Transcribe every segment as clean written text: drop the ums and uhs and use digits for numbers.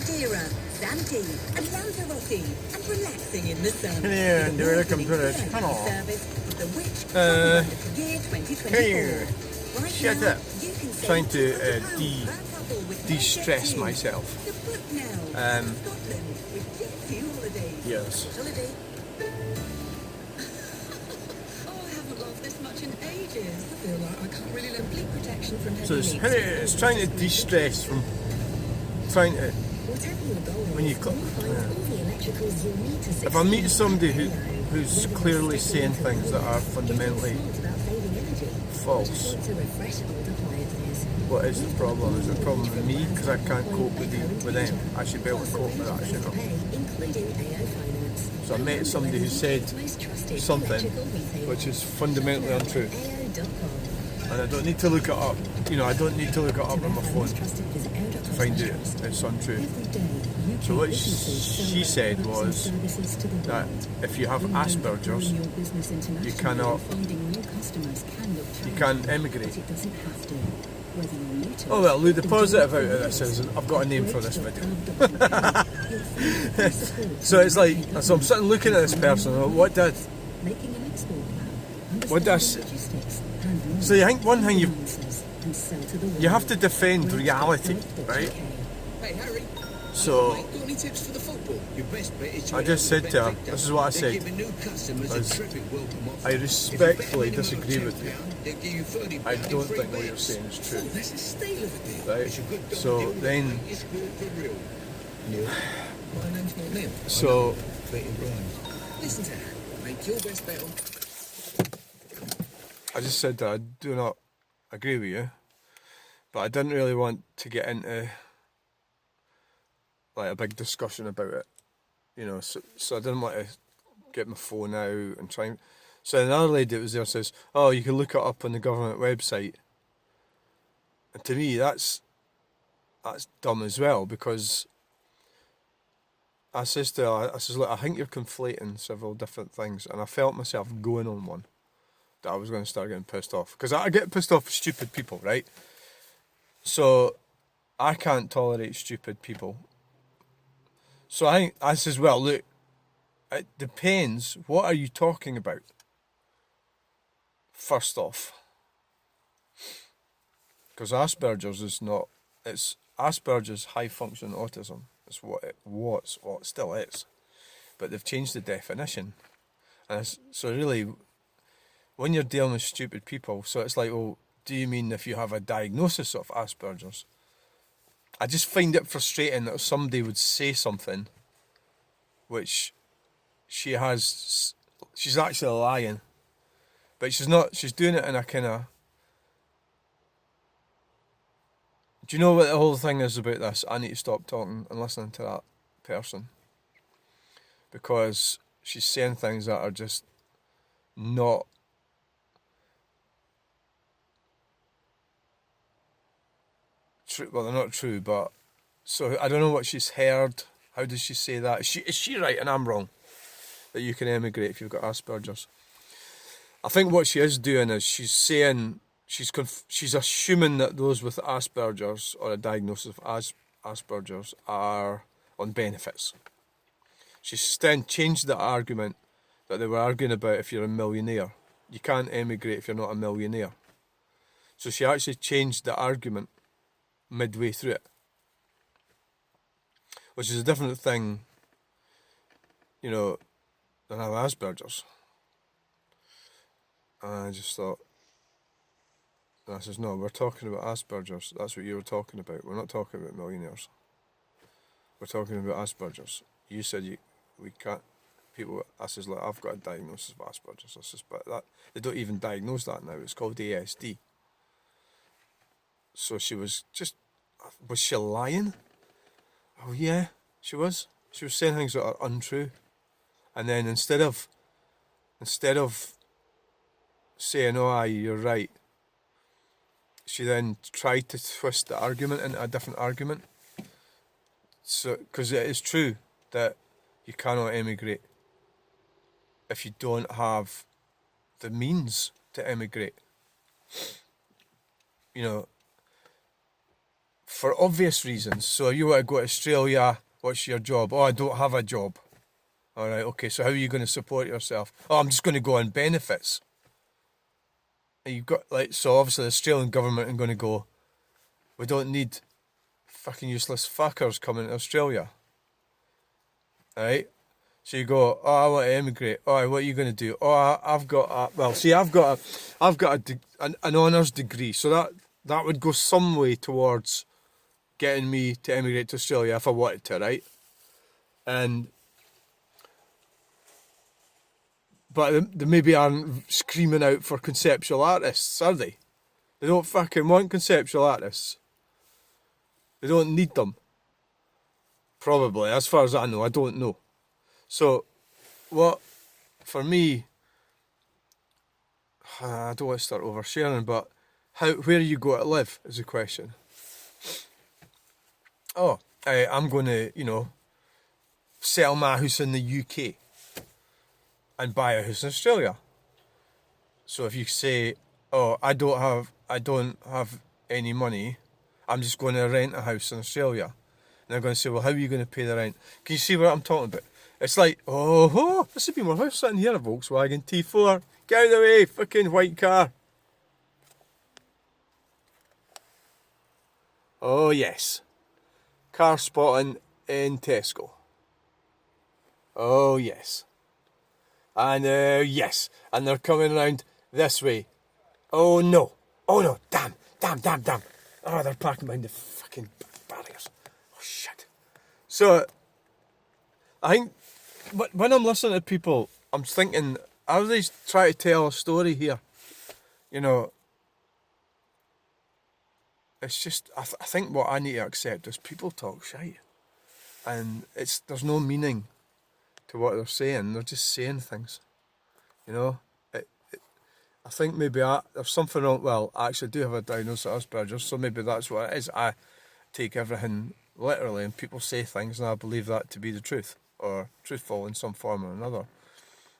Madeira, Zante, and Lanzarote, and relaxing in the sun. Yeah, and welcome to the channel. The which year 2024. Hey, Right shut now, up. you can save Trying to £200 per couple with de-stress Jet2. myself. So book now. Scotland with Jet2 holidays. Yes. Holiday. Oh, I haven't laughed this much in ages. I feel like I can't really complete protection from heavy So leaks. it's trying to de-stress from trying to. Whatever your goal When you is, you'll find all the electricals you'll need to succeed. If I meet somebody who's clearly saying things that are fundamentally false, what is the problem? Is the problem with me because I can't cope with them? I should be able to cope with that, shouldn't I? So I met somebody who said something which is fundamentally untrue, and I don't need to look it up. You know, I don't need to look it up on my phone to find out it's untrue. So what she said was that if you have Aspergers, you can't emigrate. Oh well, look, the positive out of this is I've got a name for this video. So it's like, so I'm sitting looking at this person, what did I say? So you think one thing you have to defend reality, right? So I just said to her, this is what I said, I respectfully disagree with you. I don't think what you're saying is true. Right? So then, so I just said that I do not agree with you, but I didn't really want to get into like a big discussion about it, you know, so I didn't want to get my phone out and try and... So another lady that was there says, oh, you can look it up on the government website. And to me, that's dumb as well, because I says to her, I says, look, I think you're conflating several different things, and I felt myself going on one that I was going to start getting pissed off, because I get pissed off with stupid people, right? So I can't tolerate stupid people. So I says, well, look, it depends. What are you talking about? First off, because Asperger's is not, it's Asperger's high function autism. It's what it was, what it still is. But they've changed the definition. And so really, when you're dealing with stupid people, so it's like, well, do you mean if you have a diagnosis of Asperger's? I just find it frustrating that somebody would say something which she's actually lying, but she's not, she's doing it in a kind of, do you know what the whole thing is about this? I need to stop talking and listening to that person, because she's saying things that are just not true. Well, they're not true, but so I don't know what she's heard. How does she say that? Is she right and I'm wrong that you can emigrate if you've got Asperger's? I think what she is doing is she's saying she's assuming that those with Asperger's or a diagnosis of Asperger's are on benefits. She's then changed the argument that they were arguing about if you're a millionaire. You can't emigrate if you're not a millionaire. So she actually changed the argument midway through it, which is a different thing, you know, than have Asperger's. And I just thought, and I says, no, we're talking about Asperger's. That's what you were talking about. We're not talking about millionaires. We're talking about Asperger's. You said we can't, people, I says, look, I've got a diagnosis of Asperger's. I says, but that, they don't even diagnose that now. It's called ASD. So she was she lying? Oh yeah, she was. She was saying things that are untrue. And then instead of saying, oh aye, you're right, she then tried to twist the argument into a different argument. So, because it is true that you cannot emigrate if you don't have the means to emigrate. You know, for obvious reasons. So you want to go to Australia, what's your job? Oh, I don't have a job. All right, okay, so how are you going to support yourself? Oh, I'm just going to go on benefits. And you've got, like, so obviously the Australian government are going to go, we don't need fucking useless fuckers coming to Australia. Right? So you go, oh, I want to emigrate. Oh, what are you going to do? Oh, I've got an honours degree. So that would go some way towards getting me to emigrate to Australia if I wanted to, right? But they maybe aren't screaming out for conceptual artists, are they? They don't fucking want conceptual artists. They don't need them. Probably, as far as I know. I don't know. So, for me, I don't want to start oversharing, but where you go to live is the question. Oh, I'm going to, sell my house in the UK and buy a house in Australia. So if you say, oh, I don't have any money, I'm just going to rent a house in Australia. And they're going to say, well, how are you going to pay the rent? Can you see what I'm talking about? It's like, oh, this would be my house sitting here, a Volkswagen T4. Get out of the way, fucking white car. Oh, yes. Car spotting in Tesco. Oh, yes. And, yes. And they're coming around this way. Oh, no. Oh, no. Damn. Oh, they're parking behind the fucking barriers. Oh, shit. So, I think, when I'm listening to people, I'm thinking, are they trying to tell a story here? It's just, I think what I need to accept is people talk shite. And there's no meaning to what they're saying. They're just saying things. I think maybe there's something wrong. Well, I actually do have a diagnosis of Aspergers, so maybe that's what it is. I take everything literally, and people say things, and I believe that to be the truth, or truthful in some form or another.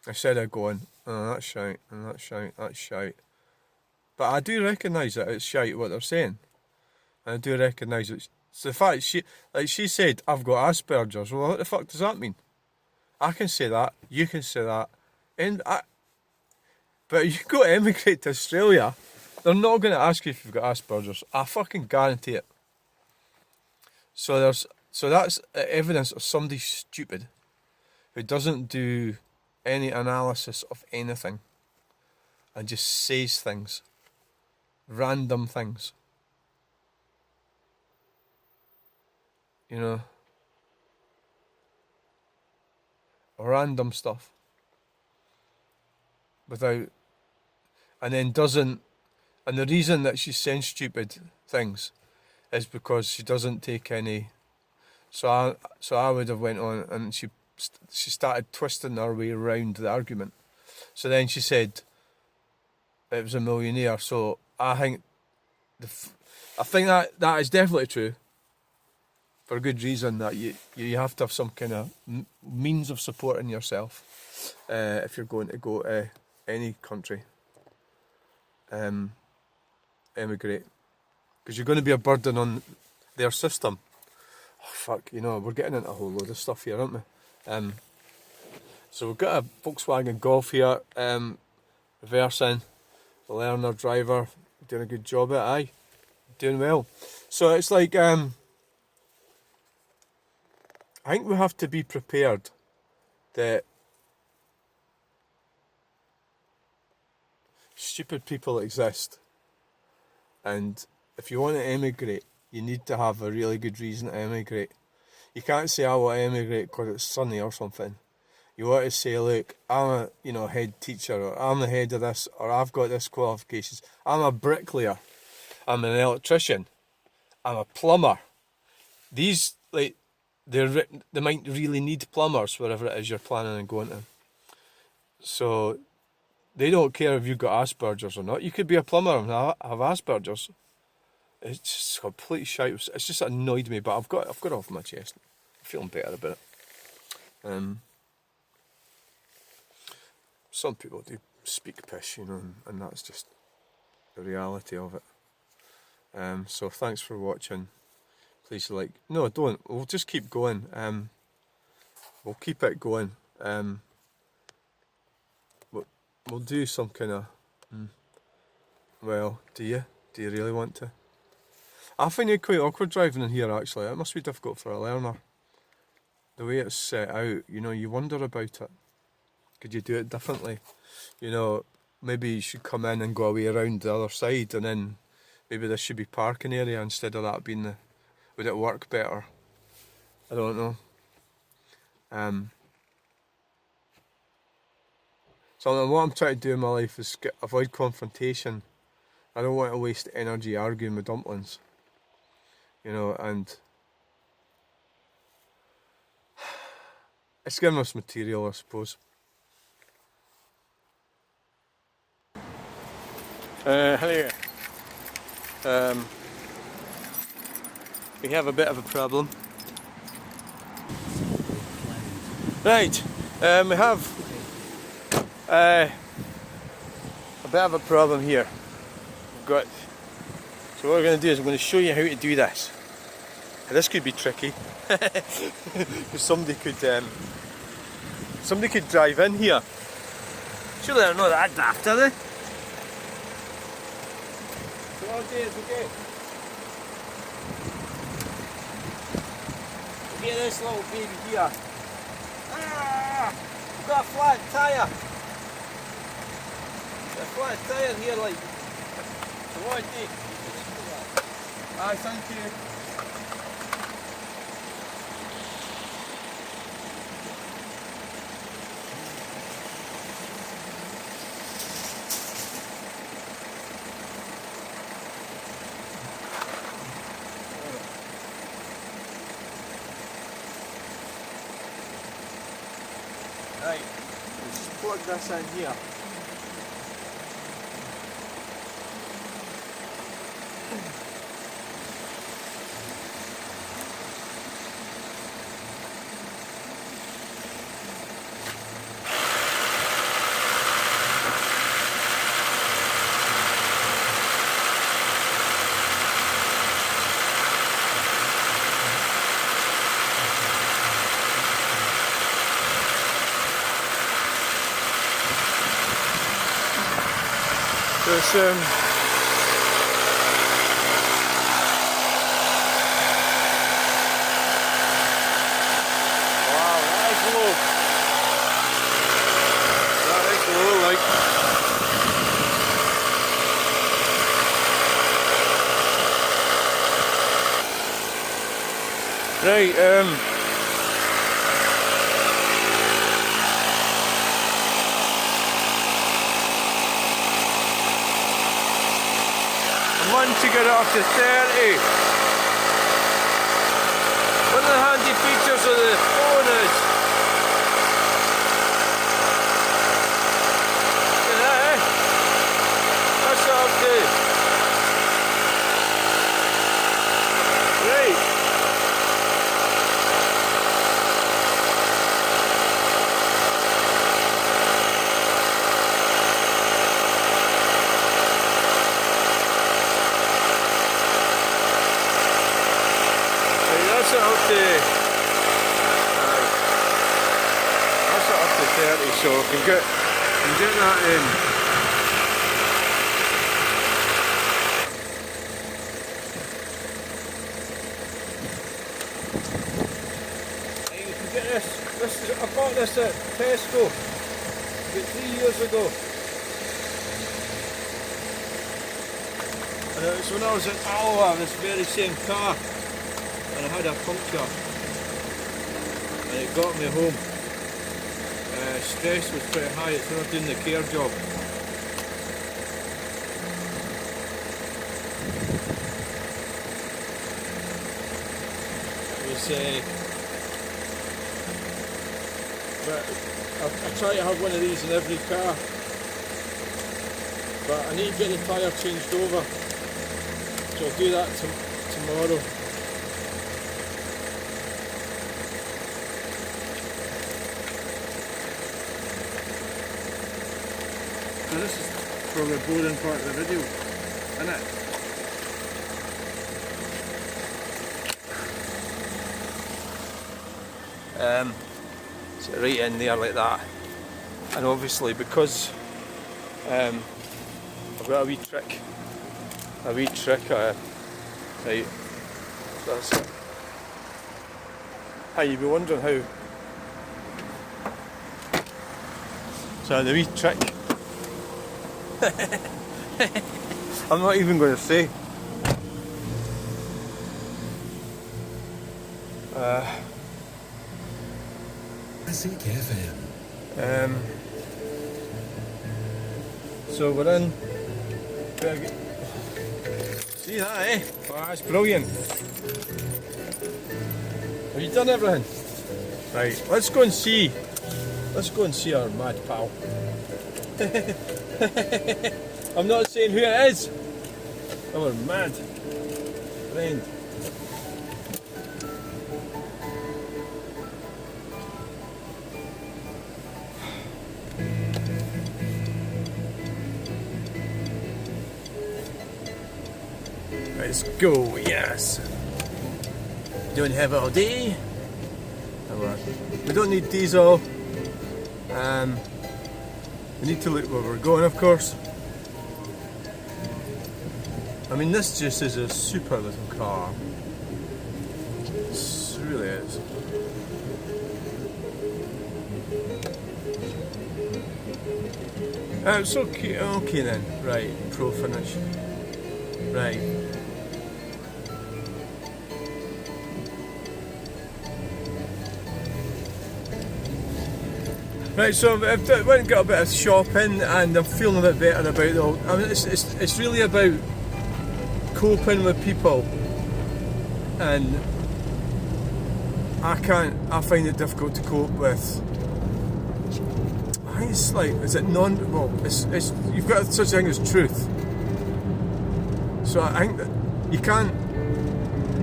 Instead of going, oh, that's shite, and that's shite, that's shite. But I do recognise that it's shite what they're saying. And I do recognise it. So the fact she said, I've got Aspergers. Well, what the fuck does that mean? I can say that, you can say that, but you go to emigrate to Australia, they're not going to ask you if you've got Aspergers. I fucking guarantee it. So that's evidence of somebody stupid who doesn't do any analysis of anything and just says things, random things. Random stuff. And the reason that she's saying stupid things is because she doesn't take any. So I would have went on and she started twisting her way around the argument. So then she said it was a millionaire. So I think that is definitely true. For a good reason, that you have to have some kind of means of supporting yourself if you're going to go to any country, emigrate, because you're going to be a burden on their system. Oh fuck, we're getting into a whole load of stuff here, aren't we? So we've got a Volkswagen Golf here, reversing, the learner driver, doing a good job at it, aye, doing well. So it's like, I think we have to be prepared that stupid people exist. And if you want to emigrate, you need to have a really good reason to emigrate. You can't say, I want to emigrate because it's sunny or something. You want to say, look, I'm a head teacher, or I'm the head of this, or I've got this qualifications. I'm a bricklayer. I'm an electrician. I'm a plumber. These, they might really need plumbers wherever it is you're planning on going to. So they don't care if you've got Aspergers or not. You could be a plumber and have Aspergers. It's just complete shite. It's just annoyed me, but I've got it off my chest. I'm feeling better about it. Some people do speak pish, and that's just the reality of it. So thanks for watching. Police are like, no, don't. We'll just keep going. We'll keep it going. We'll do some kind of. Well, do you? Do you really want to? I find it quite awkward driving in here. Actually, it must be difficult for a learner. The way it's set out, you know, you wonder about it. Could you do it differently? You know, maybe you should come in and go away around the other side, and then maybe this should be parking area instead of that being the. Would it work better? I don't know. So what I'm trying to do in my life is avoid confrontation. I don't want to waste energy arguing with dumplings. You know, and it's giving us material, I suppose. Hello. We have a bit of a problem. Right, we have a bit of a problem here. We've got. So what we're going to do is I'm going to show you how to do this. This could be tricky, because somebody could drive in here. Surely they're not that daft, are they? So what I'll do is we'll get this little baby here. We've got a flat tyre. Got a flat tyre here, like. So what I do? Aye, thank you. Right, let's plug this in here. There's wow, that is low. That is low, like. Right, to get it up to 30. One of the handy features of the phone is look at that, eh? What's it up to? Right. That's it up to 30, so I can get that in. And you can get this is, I bought this at Tesco about 3 years ago. And it was when I was in Iowa, this very same car. And I had a puncture and it got me home. Stress was pretty high, it's not doing the care job. It was, but I try to have one of these in every car. But I need to get the tyre changed over. So I'll do that tomorrow. Now this is probably a boring part of the video, isn't it? So right in there like that. And obviously because I've got a wee trick right, so that's it. Hey, you'd be wondering how. So the wee trick. I'm not even going to say. Classic FM. So we're in. See that, eh? Oh, that's brilliant. Have you done everything? Right, let's go and see. Let's go and see our mad pal. I'm not saying who it is. Our mad friend. Let's go, yes. Don't have it all day. We don't need diesel. We need to look where we're going, of course. I mean, this just is a super little car. It really is. It's okay. Okay then. Right. Pro finish. Right. Right, so I've went and got a bit of shopping and I'm feeling a bit better about it all. I mean, it's really about coping with people, and I find it difficult to cope with. I think it's like, is it it's you've got such a thing as truth. So I think that you can't,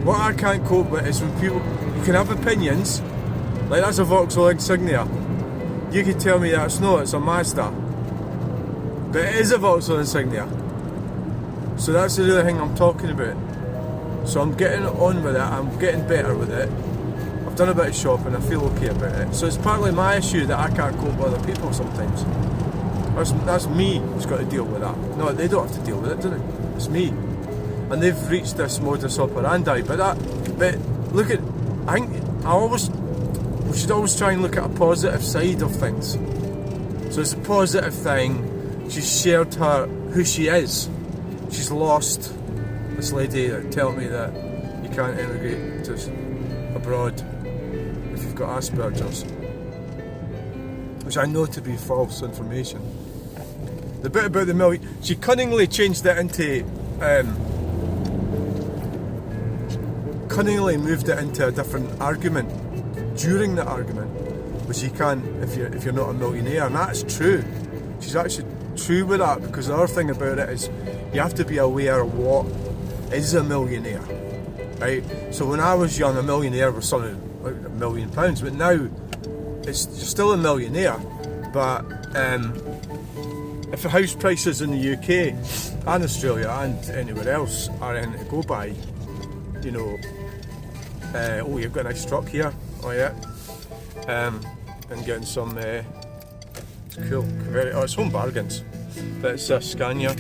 what I can't cope with is when people, you can have opinions, like that's a Vauxhall Insignia. You could tell me that it's not, it's a Mazda. But it is a Vauxhall Insignia. So that's the real thing I'm talking about. So I'm getting on with it, I'm getting better with it. I've done a bit of shopping, I feel okay about it. So it's partly my issue that I can't cope with other people sometimes. That's me who's got to deal with that. No, they don't have to deal with it, do they? It's me. And they've reached this modus operandi. But look at, I think we should always try and look at a positive side of things. So it's a positive thing. She's shared who she is. She's lost. This lady that told me that you can't emigrate to abroad if you've got Aspergers, which I know to be false information. The bit about the milk, she cunningly changed it into, cunningly moved it into a different argument during the argument, which you can if you're not a millionaire, and that's true. She's actually true with that, because the other thing about it is you have to be aware of what is a millionaire, right? So when I was young, a millionaire was something like £1 million, but now you're still a millionaire. But if the house prices in the UK and Australia and anywhere else are anything to go by, you know, oh, you've got a nice truck here. Oh yeah, and getting some cool. It's home bargains, but it's a Scania.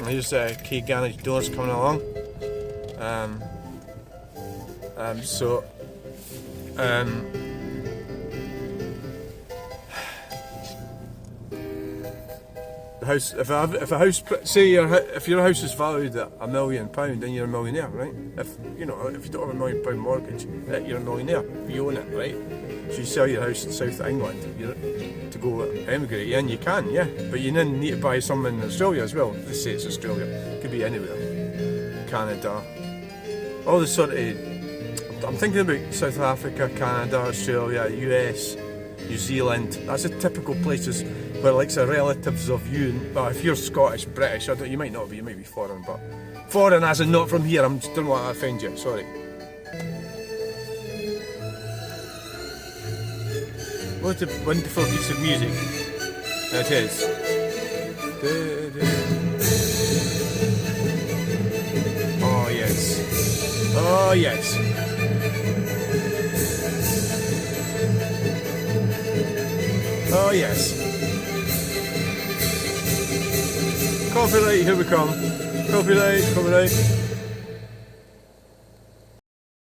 Here's Key Garage doors coming along. The house. If a house, say if your house is valued at £1 million, then you're a millionaire, right? If you don't have £1 million mortgage, you're a millionaire. If you own it, right? So you sell your house in south of England, to go emigrate, yeah, and you can, yeah. But you then need to buy something in Australia as well. Let's say it's Australia. It could be anywhere. Canada. All the sort of. I'm thinking about South Africa, Canada, Australia, US, New Zealand. That's the typical places where like the relatives of you. Well, if you're Scottish, British, you might not be. You might be foreign, but foreign as in not from here. I don't want to offend you. Sorry. What a wonderful piece of music that is. Oh yes. Oh yes. Oh yes. Coffee late, here we come. Coffee late, coffee late.